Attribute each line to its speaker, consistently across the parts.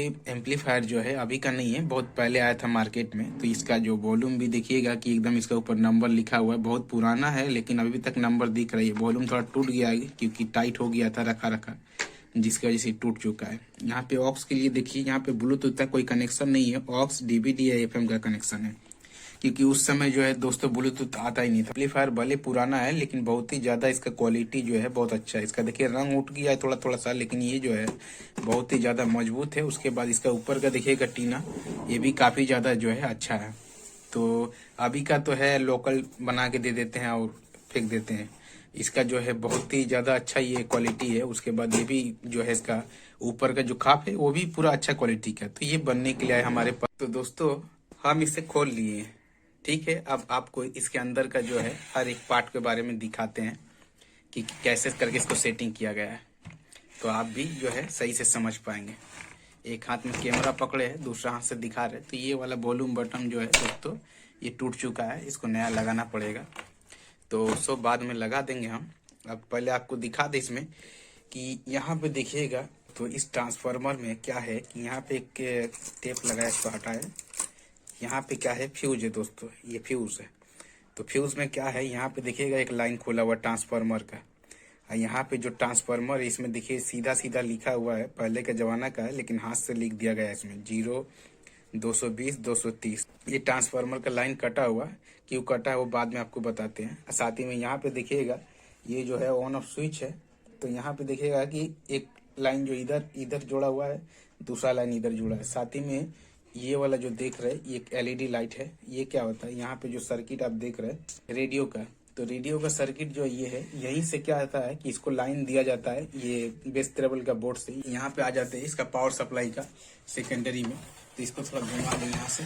Speaker 1: ये एम्पलीफायर जो है अभी का नहीं है, बहुत पहले आया था मार्केट में। तो इसका जो वॉल्यूम भी देखिएगा कि एकदम इसका ऊपर नंबर लिखा हुआ है, बहुत पुराना है लेकिन अभी तक नंबर दिख रही है। वॉल्यूम थोड़ा टूट गया है क्योंकि टाइट हो गया था रखा रखा, जिसकी वजह से टूट चुका है। यहाँ पे ऑक्स के लिए देखिए, यहाँ पे ब्लूटूथ का कोई कनेक्शन नहीं है, ऑक्स डीवीडी या एफएम का कनेक्शन है, क्योंकि उस समय जो है दोस्तों ब्लूटूथ आता ही नहीं था। एम्पलीफायर भले पुराना है लेकिन बहुत ही ज्यादा इसका क्वालिटी जो है बहुत अच्छा है। इसका देखिए रंग उठ गया है थोड़ा थोड़ा सा, लेकिन ये जो है बहुत ही ज्यादा मजबूत है। उसके बाद इसका ऊपर का देखिएगा टीना, ये भी काफी ज्यादा जो है अच्छा है। तो अभी का तो है लोकल बना के दे देते हैं और फेंक देते हैं। इसका जो है बहुत ही ज्यादा अच्छा ये क्वालिटी है। उसके बाद ये भी जो है इसका ऊपर का जो खाप है वो भी पूरा अच्छा क्वालिटी का। तो ये बनने के लिए आए हमारे पास। तो दोस्तों हम इसे खोल लिए हैं, ठीक है। अब आपको इसके अंदर का जो है हर एक पार्ट के बारे में दिखाते हैं कि कैसे करके इसको सेटिंग किया गया है, तो आप भी जो है सही से समझ पाएंगे। एक हाथ में कैमरा पकड़े है, दूसरा हाथ से दिखा रहे। तो ये वाला वॉल्यूम बटन जो है दोस्तों ये टूट चुका है, इसको नया लगाना पड़ेगा। तो सब बाद में लगा देंगे हम। अब पहले आपको दिखा दे इसमें कि यहाँ पे देखिएगा। तो इस ट्रांसफार्मर में क्या है कि यहाँ पे एक टेप लगा है, इसको हटाए। यहाँ पे क्या है, फ्यूज है दोस्तों, ये फ्यूज है। तो फ्यूज में क्या है, यहाँ पे देखिएगा एक लाइन खोला हुआ ट्रांसफार्मर का। और यहाँ पे जो ट्रांसफार्मर है इसमें देखिए सीधा सीधा लिखा हुआ है, पहले के जमाना का है लेकिन हाथ से लिख दिया गया है इसमें 0 220 230। ये ट्रांसफार्मर का लाइन कटा हुआ, क्यों कटा है वो बाद में आपको बताते हैं। साथ ही में यहाँ पे देखिएगा ये जो है ऑन ऑफ स्विच है। तो यहाँ पे देखिएगा कि एक लाइन जो इधर इधर जुड़ा हुआ है, दूसरा लाइन इधर जुड़ा है। साथ ही में ये वाला जो देख रहे हैं ये एक एलईडी लाइट है। ये क्या होता है, यहाँ पे जो सर्किट आप देख रहे हैं रेडियो का, तो रेडियो का सर्किट जो ये है, यहीं से क्या आता है कि इसको लाइन दिया जाता है ये बेस ट्रेबल का बोर्ड से, यहाँ पे आ जाते हैं इसका पावर सप्लाई का सेकेंडरी में। तो इसको थोड़ा घुमा दें यहाँ से।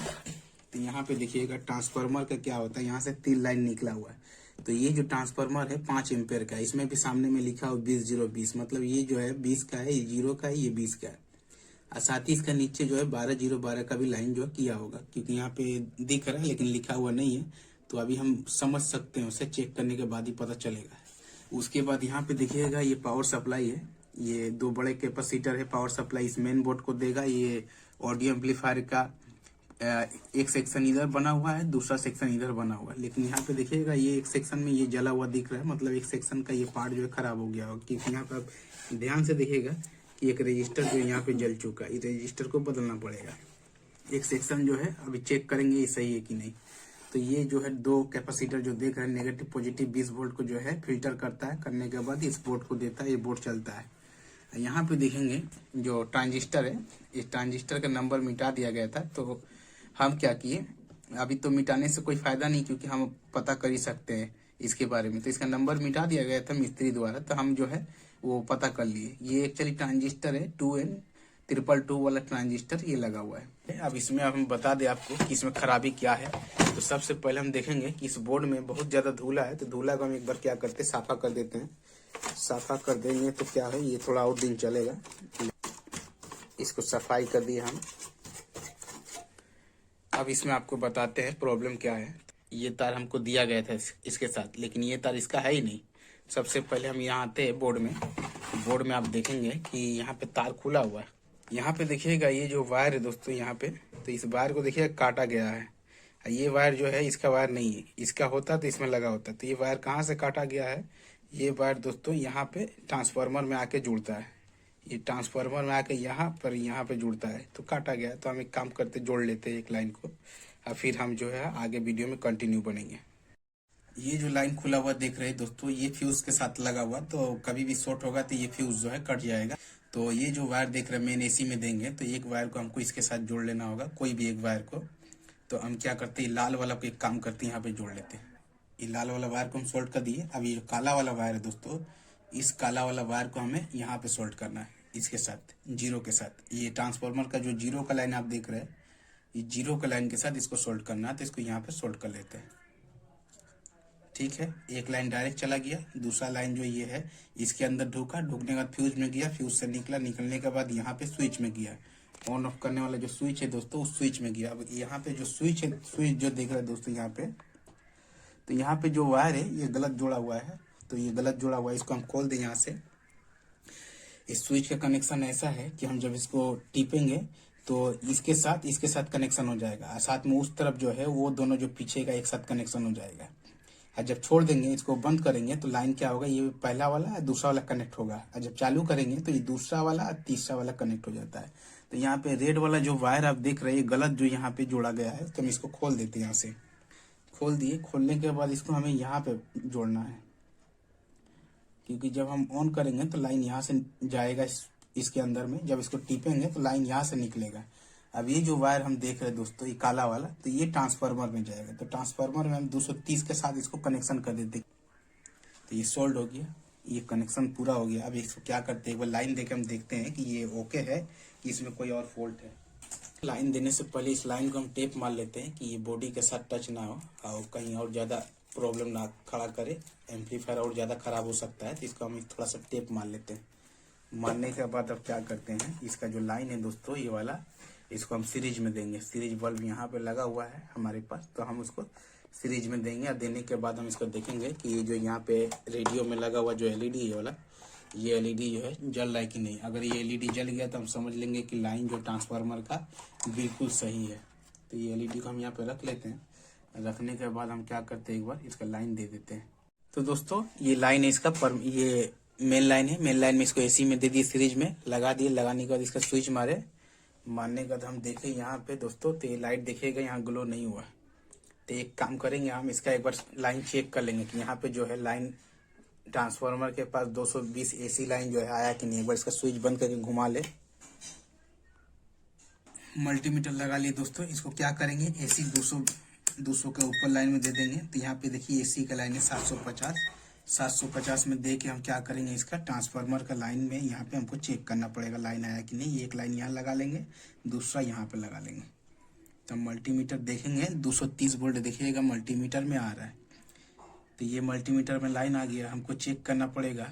Speaker 1: तो यहाँ पे देखिएगा ट्रांसफार्मर का क्या होता है, यहाँ से 3 लाइन निकला हुआ है। तो ये जो ट्रांसफार्मर है 5 एम्पेयर का है। इसमें भी सामने में लिखा हुआ 20 मतलब ये जो है 20 का है, ये 0 का है, ये 20 का है। और साथ ही इसका नीचे जो है 12 का भी लाइन जो किया होगा, क्योंकि यहाँ पे दिख रहा है लेकिन लिखा हुआ नहीं है। तो अभी हम समझ सकते हैं, उसे चेक करने के बाद ही पता चलेगा। उसके बाद यहाँ पे देखिएगा ये पावर सप्लाई है, ये 2 बड़े कैपेसिटर है पावर सप्लाई इस मेन बोर्ड को देगा। ये ऑडियो एम्पलीफायर का एक सेक्शन इधर बना हुआ है, दूसरा सेक्शन इधर बना हुआ है। लेकिन यहाँ पे देखिएगा ये एक सेक्शन में ये जला हुआ दिख रहा है, मतलब एक सेक्शन का ये पार्ट जो है खराब हो गया होगा। क्योंकि यहाँ पे आप ध्यान से देखिएगा कि एक रजिस्टर जो यहाँ पे जल चुका है, इस रजिस्टर को बदलना पड़ेगा। एक सेक्शन जो है अभी चेक करेंगे ये सही है कि नहीं। तो ये जो है 2 कैपेसिटर जो देख रहे हैं नेगेटिव पॉजिटिव 20 वोल्ट को जो है फिल्टर करता है, करने के बाद इस बोर्ड को देता है, ये बोर्ड चलता है। यहाँ पे देखेंगे जो ट्रांजिस्टर है, इस ट्रांजिस्टर का नंबर मिटा दिया गया था। तो हम क्या किए, अभी तो मिटाने से कोई फायदा नहीं क्योंकि हम पता कर ही सकते हैं इसके बारे में। तो इसका नंबर मिटा दिया गया था मिस्त्री द्वारा, तो हम जो है वो पता कर लिए। ये एक्चुअली ट्रांजिस्टर है 2N222 वाला ट्रांजिस्टर ये लगा हुआ है। अब इसमें हम बता दें आपको कि इसमें खराबी क्या है। तो सबसे पहले हम देखेंगे कि इस बोर्ड में बहुत ज्यादा धूला है। तो धूला को हम एक बार क्या करते हैं, साफा कर देते हैं। साफा कर देंगे तो क्या है, ये थोड़ा और दिन चलेगा। इसको सफाई कर दिए हम। अब इसमें आपको बताते हैं प्रॉब्लम क्या है। ये तार हमको दिया गया था इसके साथ, लेकिन ये तार इसका है ही नहीं। सबसे पहले हम यहाँ आते हैं बोर्ड में। बोर्ड में आप देखेंगे कि यहाँ पे तार खुला हुआ है। यहाँ पे देखिएगा ये जो वायर है दोस्तों यहाँ पे, तो इस वायर को देखिएगा काटा गया है। ये वायर जो है इसका वायर नहीं है, इसका होता तो इसमें लगा होता। तो ये वायर कहाँ से काटा गया है, ये वायर दोस्तों यहाँ पे ट्रांसफार्मर में आके जुड़ता है। ये ट्रांसफार्मर में आके यहाँ पे जुड़ता है, तो काटा गया। तो हम एक काम करते, जोड़ लेते हैं एक लाइन को, और फिर हम जो है आगे वीडियो में कंटिन्यू बनेंगे। ये जो लाइन खुला हुआ देख रहे हैं दोस्तों, ये फ्यूज के साथ लगा हुआ, तो कभी भी शॉर्ट होगा तो ये फ्यूज जो है कट जाएगा। तो ये जो वायर देख रहे हैं मेन एसी में देंगे, तो एक वायर को हमको इसके साथ जोड़ लेना होगा, कोई भी एक वायर को। तो हम क्या करते हैं, लाल वाला को एक काम करते हैं यहाँ पे जोड़ लेते हैं। ये लाल वाला वायर को हम सोल्ड कर दिए। अब ये जो काला वाला वायर है दोस्तों, इस काला वाला वायर को हमें यहाँ पे सोल्ड करना है इसके साथ, 0 के साथ। ये ट्रांसफार्मर का जो 0 का लाइन आप देख रहे हैं, ये 0 का लाइन के साथ इसको सोल्ड करना है। तो इसको यहाँ पे सोल्ड कर लेते हैं, ठीक है। एक लाइन डायरेक्ट चला गया, दूसरा लाइन जो ये है इसके अंदर ढुका, ढुकने के बाद फ्यूज में गया, फ्यूज से निकला, निकलने के बाद यहाँ पे स्विच में गया। ऑन ऑफ करने वाला जो स्विच है दोस्तों, उस स्विच में गया। अब यहाँ पे जो स्विच है, स्विच जो देख रहे हैं दोस्तों यहाँ पे, तो यहाँ पे जो वायर है ये गलत जोड़ा हुआ है। तो ये गलत जोड़ा हुआ है, इसको हम खोल दें यहाँ से। इस स्विच का कनेक्शन ऐसा है कि हम जब इसको टिपेंगे तो इसके साथ कनेक्शन हो जाएगा, और साथ में उस तरफ जो है वो दोनों जो पीछे का एक साथ कनेक्शन हो जाएगा। और जब छोड़ देंगे, इसको बंद करेंगे तो लाइन क्या होगा, ये पहला वाला और दूसरा वाला कनेक्ट होगा, और जब चालू करेंगे तो ये दूसरा वाला और तीसरा वाला कनेक्ट हो जाता है। तो यहाँ पे रेड वाला जो वायर आप देख रहे हैं गलत जो यहाँ पे जोड़ा गया है, तो हम इसको खोल देते हैं। यहाँ से खोल दिए, खोलने के बाद इसको हमें यहाँ पे जोड़ना है, क्योंकि जब हम ऑन करेंगे तो लाइन यहाँ से जाएगा इसके अंदर में, जब इसको टिपेंगे तो लाइन यहाँ से निकलेगा। अब ये जो वायर हम देख रहे हैं दोस्तों, ये काला वाला, तो ये ट्रांसफार्मर में जाएगा। तो ट्रांसफार्मर में हम 230 के साथ इसको कनेक्शन कर देते, तो ये सोल्ड हो गया, ये कनेक्शन पूरा हो गया। अब इसको क्या करते हैं, एक बार लाइन देके हम देखते हैं कि ये ओके है कि इसमें कोई और फॉल्ट है। लाइन देने से पहले इस लाइन को हम टेप मार लेते हैं कि ये बॉडी के साथ टच ना हो और कहीं और ज़्यादा प्रॉब्लम ना खड़ा करे, एम्पलीफायर और ज़्यादा खराब हो सकता है। तो इसको हम थोड़ा सा टेप मार लेते हैं। मारने के बाद अब क्या करते हैं, इसका जो लाइन है दोस्तों ये वाला, इसको हम सीरीज में देंगे। सीरीज बल्ब यहाँ पे लगा हुआ है हमारे पास, तो हम उसको सीरीज में देंगे। और देने के बाद हम इसको देखेंगे कि ये जो यहाँ पे रेडियो में लगा हुआ जो एलईडी है वाला, ये एलईडी जो है जल रहा है कि नहीं। अगर ये एलईडी जल गया तो हम समझ लेंगे कि लाइन जो ट्रांसफार्मर का बिल्कुल सही है। तो ये एलईडी को हम यहाँ पे रख लेते हैं। रखने के बाद हम क्या करते हैं, एक बार इसका लाइन दे देते हैं। तो दोस्तों ये लाइन है इसका, ये मेन लाइन है। मेन लाइन में इसको एसी में दे दिए, सीरीज में लगा दिए। लगाने के बाद इसका स्विच मारने के बाद हम देखें यहाँ पे दोस्तों, तो ये लाइट देखिएगा यहाँ ग्लो नहीं हुआ। तो एक काम करेंगे, हम इसका एक बार लाइन चेक कर लेंगे कि यहाँ पे जो है लाइन ट्रांसफार्मर के पास 220 एसी लाइन जो है आया कि नहीं। एक बार इसका स्विच बंद करके घुमा ले। मल्टीमीटर लगा लिए दोस्तों। इसको क्या करेंगे, एसी 200 के ऊपर लाइन में दे देंगे। तो यहाँ पे देखिए एसी का लाइन है 750 में दे के हम क्या करेंगे, इसका ट्रांसफार्मर का लाइन में यहाँ पे हमको चेक करना पड़ेगा लाइन आया कि नहीं। एक लाइन यहाँ लगा लेंगे, दूसरा यहाँ पे लगा लेंगे। तो मल्टीमीटर देखेंगे 230 वोल्ट देखिएगा मल्टीमीटर में आ रहा है। तो ये मल्टीमीटर में लाइन आ गया, हमको चेक करना पड़ेगा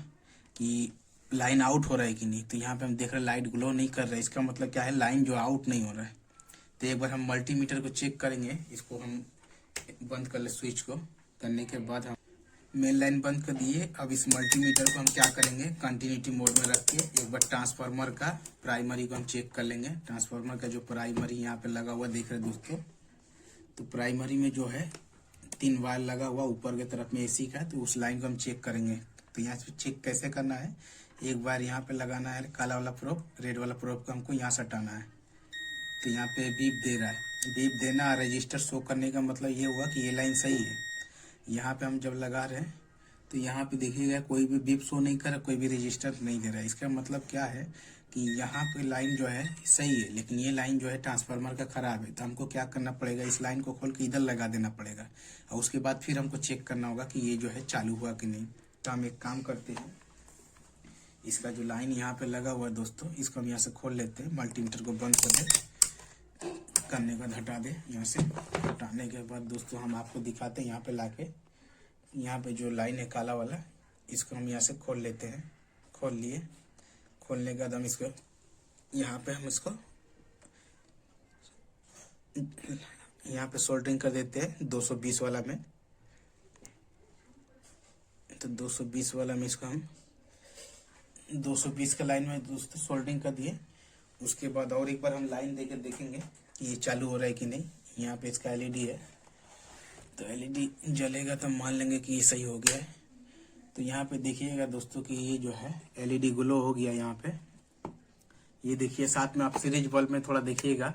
Speaker 1: कि लाइन आउट हो रहा है कि नहीं। तो यहाँ पे हम देख रहे हैं लाइट ग्लो नहीं कर रहा है, इसका मतलब क्या है, लाइन जो आउट नहीं हो रहा है। तो एक बार हम मल्टीमीटर को चेक करेंगे। इसको हम बंद कर ले, स्विच को करने के बाद हम मेन लाइन बंद कर दिए। अब इस मल्टीमीटर को हम क्या करेंगे, कंटिन्यूटी मोड में रख के एक बार ट्रांसफार्मर का प्राइमरी को हम चेक कर लेंगे। ट्रांसफार्मर का जो प्राइमरी यहाँ पे लगा हुआ देख रहे दोस्तों, तो प्राइमरी में जो है 3 वायर लगा हुआ ऊपर की तरफ में एसी का, तो उस लाइन को हम चेक करेंगे। तो यहाँ से चेक कैसे करना है, एक बार यहाँ पे लगाना है काला वाला प्रोब, रेड वाला प्रोब को हमको यहाँ से हटाना है। तो यहाँ पे बीप दे रहा है, बीप देना रजिस्टर शो करने का मतलब ये हुआ कि ये लाइन सही है। यहाँ पे हम जब लगा रहे हैं तो यहाँ पे देखिएगा कोई भी बीप शो नहीं कर रहा, कोई भी रजिस्टर नहीं दे रहा है। इसका मतलब क्या है कि यहाँ पे लाइन जो है सही है, लेकिन ये लाइन जो है ट्रांसफार्मर का खराब है। तो हमको क्या करना पड़ेगा, इस लाइन को खोल के इधर लगा देना पड़ेगा, और उसके बाद फिर हमको चेक करना होगा कि ये जो है चालू हुआ कि नहीं। तो हम एक काम करते हैं, इसका जो लाइन यहाँ पे लगा हुआ है दोस्तों, इसको हम यहाँ से खोल लेते हैं। मल्टीमीटर को बंद कर दे, करने के बाद हटा दे। यहाँ से हटाने के बाद दोस्तों हम आपको दिखाते हैं, यहाँ पे लाके यहाँ पे जो लाइन है काला वाला, इसको हम यहाँ से खोल लेते हैं। खोल लिए, खोलने के बाद हम इसको यहाँ पे हम इसको यहाँ पे सोल्डरिंग कर देते हैं 220 वाला में। तो 220 वाला में इसको हम 220 का लाइन में दोस्तों सोल्डरिंग कर दिए। उसके बाद और एक बार हम लाइन देकर देखेंगे कि ये चालू हो रहा है कि नहीं। यहाँ पे इसका एलईडी है, तो एलईडी जलेगा तो मान लेंगे कि ये सही हो गया है। तो यहाँ पे देखिएगा दोस्तों कि ये जो है एलईडी ग्लो हो गया यहाँ पे। ये देखिए, साथ में आप सीरीज बल्ब में थोड़ा देखिएगा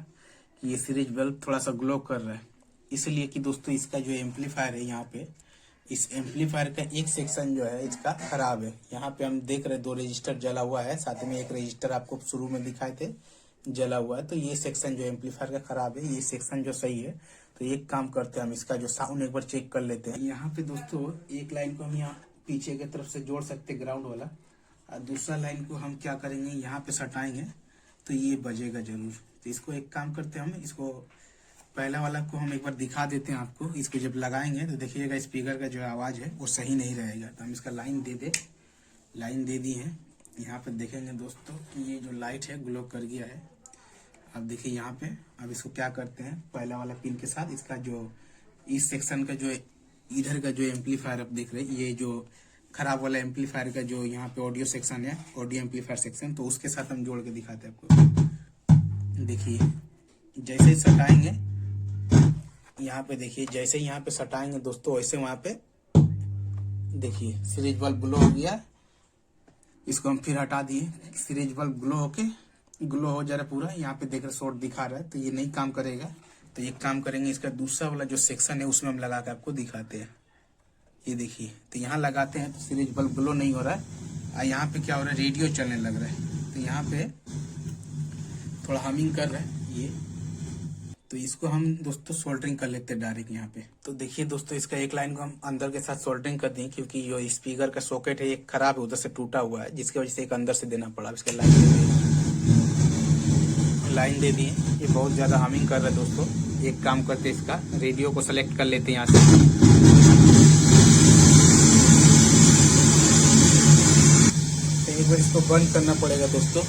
Speaker 1: कि ये सीरीज बल्ब थोड़ा सा ग्लो कर रहा है, इसलिए कि दोस्तों इसका जो एम्पलीफायर है यहाँ पे, इस एम्पलीफायर का एक सेक्शन जो है इसका खराब है। यहाँ पे हम देख रहे 2 रजिस्टर जला हुआ है, साथ में एक रजिस्टर आपको शुरू में दिखाए थे जला हुआ है। तो ये सेक्शन जो एम्पलीफायर का खराब है, ये सेक्शन जो सही है। तो एक काम करते हैं, हम इसका जो साउंड एक बार चेक कर लेते हैं। यहाँ पे दोस्तों एक लाइन को हम यहाँ पीछे की तरफ से जोड़ सकते ग्राउंड वाला, और दूसरा लाइन को हम क्या करेंगे, यहाँ पे सटाएंगे तो ये बजेगा जरूर। तो इसको एक काम करते हैं, हम इसको पहला वाला को हम एक बार दिखा देते हैं आपको। इसको जब लगाएंगे तो देखिएगा स्पीकर का जो आवाज है वो सही नहीं रहेगा। तो हम इसका लाइन दे दी है। यहाँ पे देखेंगे दोस्तों कि ये जो लाइट है ग्लो कर गया है। अब देखिए यहाँ पे, अब इसको क्या करते हैं, पहला वाला पिन के साथ इसका जो इस सेक्शन का जो इधर का जो एम्पलीफायर आप देख रहे हैं, ये जो खराब वाला एम्पलीफायर का जो यहाँ पे ऑडियो सेक्शन है, ऑडियो एम्पलीफायर सेक्शन, तो उसके साथ हम जोड़ के दिखाते हैं आपको। देखिए जैसे ही सटाएंगे यहाँ पे, देखिए जैसे ही यहाँ पे सटाएंगे दोस्तों, वैसे वहाँ पे देखिए सीरीज बल्ब ग्लो हो गया। इसको हम फिर हटा दिए, सीरीज बल्ब ग्लो होके ग्लो हो जा रहा है पूरा। यहाँ पे देख रहे शॉर्ट दिखा रहा है, तो ये नहीं काम करेगा। तो एक काम करेंगे, इसका दूसरा वाला जो सेक्शन है उसमें हम लगा के आपको दिखाते हैं। ये देखिए, तो यहाँ लगाते हैं तो सीरीज बल्ब ग्लो नहीं हो रहा है, और यहाँ पे क्या हो रहा है, रेडियो चलने लग रहा है। तो यहाँ पे थोड़ा हमिंग कर रहा है ये। तो इसको हम दोस्तों सोल्डरिंग कर लेते हैं डायरेक्ट यहाँ पे। तो देखिए दोस्तों, इसका एक लाइन को हम अंदर के साथ सोल्डरिंग कर दें, क्योंकि जो स्पीकर का सॉकेट है ये खराब है, उधर से टूटा हुआ है, जिसकी वजह से एक अंदर से देना पड़ा। इसका लाइन दे दिए। ये बहुत ज्यादा हमिंग कर रहा है दोस्तों। एक काम करते हैं, इसका रेडियो को सेलेक्ट कर लेते हैं यहाँ से। तो एक बार इसको बंद करना पड़ेगा दोस्तों।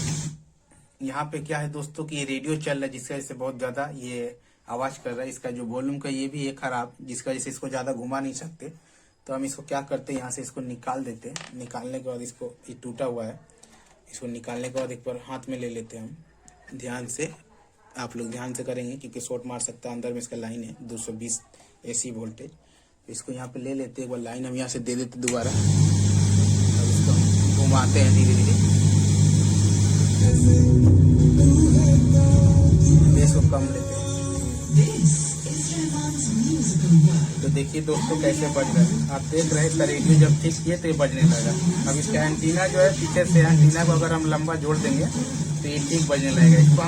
Speaker 1: यहाँ पे क्या है दोस्तों कि ये रेडियो चल रहा है, जिसकी वजह से बहुत ज्यादा ये आवाज कर रहा है। इसका जो वॉल्यूम का ये भी है खराब, जिसकी वजह से इसको ज्यादा घुमा नहीं सकते। तो हम इसको क्या करते हैं, यहाँ से इसको निकाल देते हैं। निकालने के बाद इसको, ये टूटा हुआ है, इसको निकालने के बाद एक बार हाथ में ले लेते हैं हम ध्यान से। आप लोग ध्यान से करेंगे क्योंकि शॉर्ट मार सकता है। अंदर में इसका लाइन है 220 AC वोल्टेज। तो इसको यहाँ पे ले लेते हैं, एक बार लाइन हम यहाँ से दे देते दोबारा। अब इसको घुमाते हैं धीरे धीरे, बेस को कम लेते हैं। तो देखिए दोस्तों कैसे बज रहा है, आप देख रहे हैं। रेडियो जब ठीक किए तो ये बजने लगा। अब इसका एंटीना जो है पीछे से, एंटीना को अगर हम लंबा जोड़ देंगे तो ये ठीक बजने लगेगा। इसको